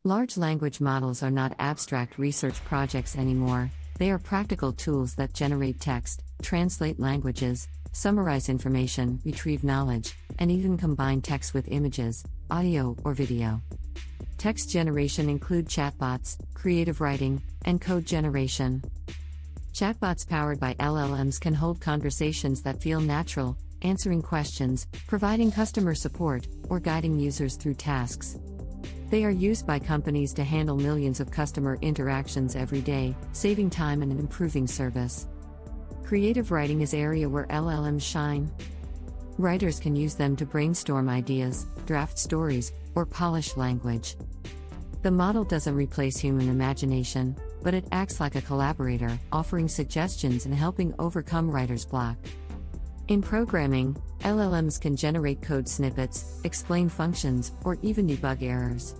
Large language models are not abstract research projects anymore, they are practical tools that generate text, translate languages, summarize information, retrieve knowledge, and even combine text with images, audio, or video. Text generation include chatbots, creative writing, and code generation. Chatbots powered by LLMs can hold conversations that feel natural, answering questions, providing customer support, or guiding users through tasks. They are used by companies to handle millions of customer interactions every day, saving time and improving service. Creative writing is an area where LLMs shine. Writers can use them to brainstorm ideas, draft stories, or polish language. The model doesn't replace human imagination, but it acts like a collaborator, offering suggestions and helping overcome writer's block. In programming, LLMs can generate code snippets, explain functions, or even debug errors.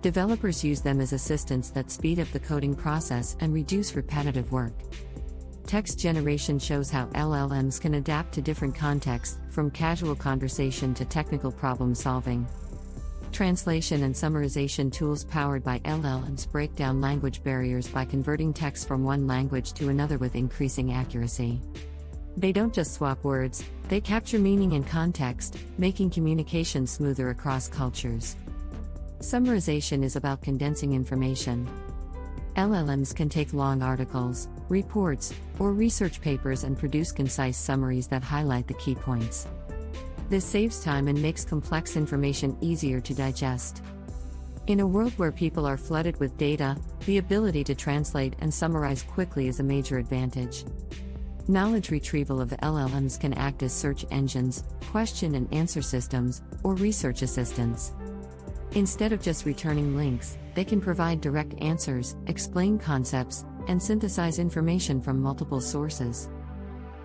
Developers use them as assistants that speed up the coding process and reduce repetitive work. Text generation shows how LLMs can adapt to different contexts, from casual conversation to technical problem solving. Translation and summarization tools powered by LLMs break down language barriers by converting text from one language to another with increasing accuracy. They don't just swap words, they capture meaning and context, making communication smoother across cultures. Summarization is about condensing information. LLMs can take long articles, reports, or research papers and produce concise summaries that highlight the key points. This saves time and makes complex information easier to digest. In a world where people are flooded with data, the ability to translate and summarize quickly is a major advantage. Knowledge retrieval of LLMs can act as search engines, question and answer systems, or research assistants. Instead of just returning links, they can provide direct answers, explain concepts, and synthesize information from multiple sources.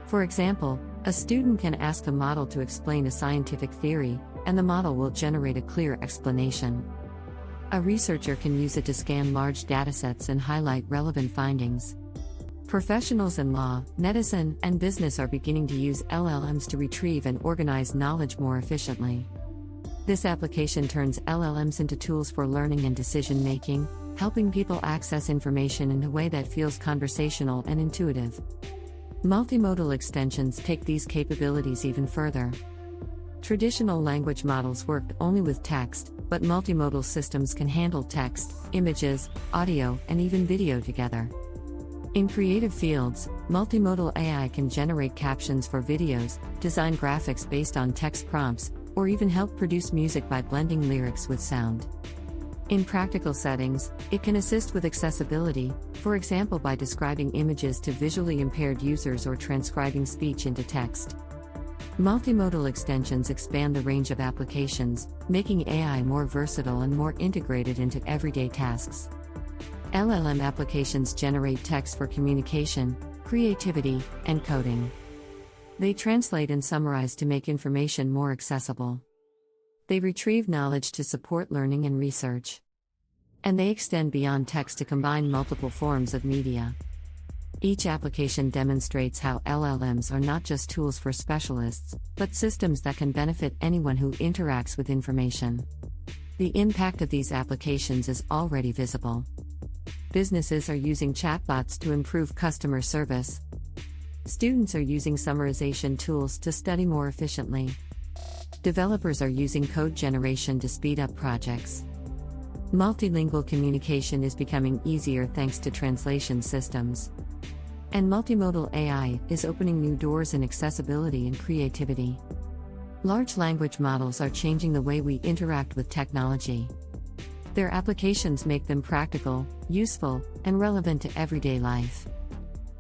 For example, a student can ask a model to explain a scientific theory, and the model will generate a clear explanation. A researcher can use it to scan large datasets and highlight relevant findings. Professionals in law, medicine, and business are beginning to use LLMs to retrieve and organize knowledge more efficiently. This application turns LLMs into tools for learning and decision-making, helping people access information in a way that feels conversational and intuitive. Multimodal extensions take these capabilities even further. Traditional language models worked only with text, but multimodal systems can handle text, images, audio, and even video together. In creative fields, multimodal AI can generate captions for videos, design graphics based on text prompts, or even help produce music by blending lyrics with sound. In practical settings, it can assist with accessibility, for example by describing images to visually impaired users or transcribing speech into text. Multimodal extensions expand the range of applications, making AI more versatile and more integrated into everyday tasks. LLM applications generate text for communication, creativity, and coding. They translate and summarize to make information more accessible. They retrieve knowledge to support learning and research. And they extend beyond text to combine multiple forms of media. Each application demonstrates how LLMs are not just tools for specialists, but systems that can benefit anyone who interacts with information. The impact of these applications is already visible. Businesses are using chatbots to improve customer service. Students are using summarization tools to study more efficiently. Developers are using code generation to speed up projects. Multilingual communication is becoming easier thanks to translation systems. And multimodal AI is opening new doors in accessibility and creativity. Large language models are changing the way we interact with technology. Their applications make them practical, useful, and relevant to everyday life.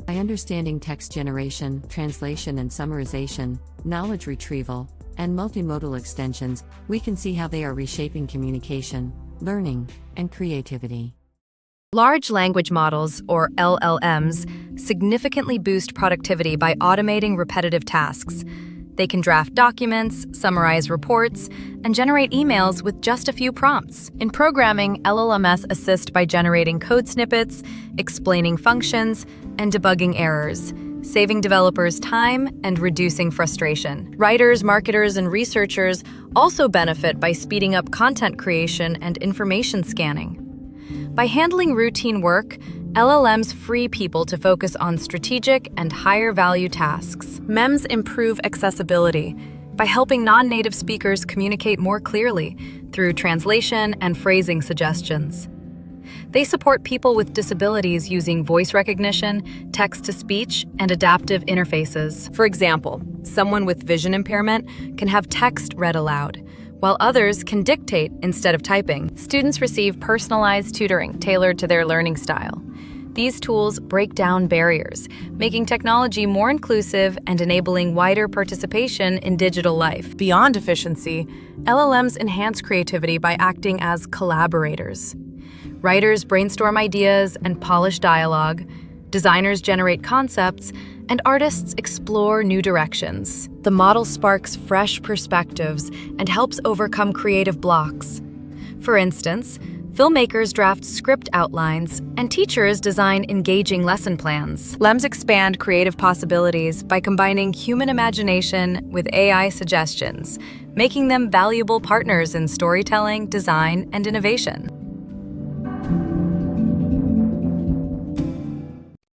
By understanding text generation, translation and summarization, knowledge retrieval, and multimodal extensions, we can see how they are reshaping communication, learning, and creativity. Large language models, or LLMs, significantly boost productivity by automating repetitive tasks. They can draft documents, summarize reports, and generate emails with just a few prompts. In programming, LLMs assist by generating code snippets, explaining functions, and debugging errors. saving developers time and reducing frustration. Writers, marketers, and researchers also benefit by speeding up content creation and information scanning. By handling routine work, LLMs free people to focus on strategic and higher-value tasks. MEMS improve accessibility by helping non-native speakers communicate more clearly through translation and phrasing suggestions. They support people with disabilities using voice recognition, text-to-speech, and adaptive interfaces. For example, someone with vision impairment can have text read aloud, while others can dictate instead of typing. Students receive personalized tutoring tailored to their learning style. These tools break down barriers, making technology more inclusive and enabling wider participation in digital life. Beyond efficiency, LLMs enhance creativity by acting as collaborators. Writers brainstorm ideas and polish dialogue, designers generate concepts, and artists explore new directions. The model sparks fresh perspectives and helps overcome creative blocks. For instance, filmmakers draft script outlines, and teachers design engaging lesson plans. LLMs expand creative possibilities by combining human imagination with AI suggestions, making them valuable partners in storytelling, design, and innovation.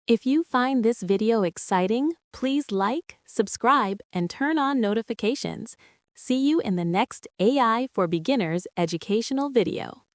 If you find this video exciting, please like, subscribe, and turn on notifications. See you in the next AI for Beginners educational video.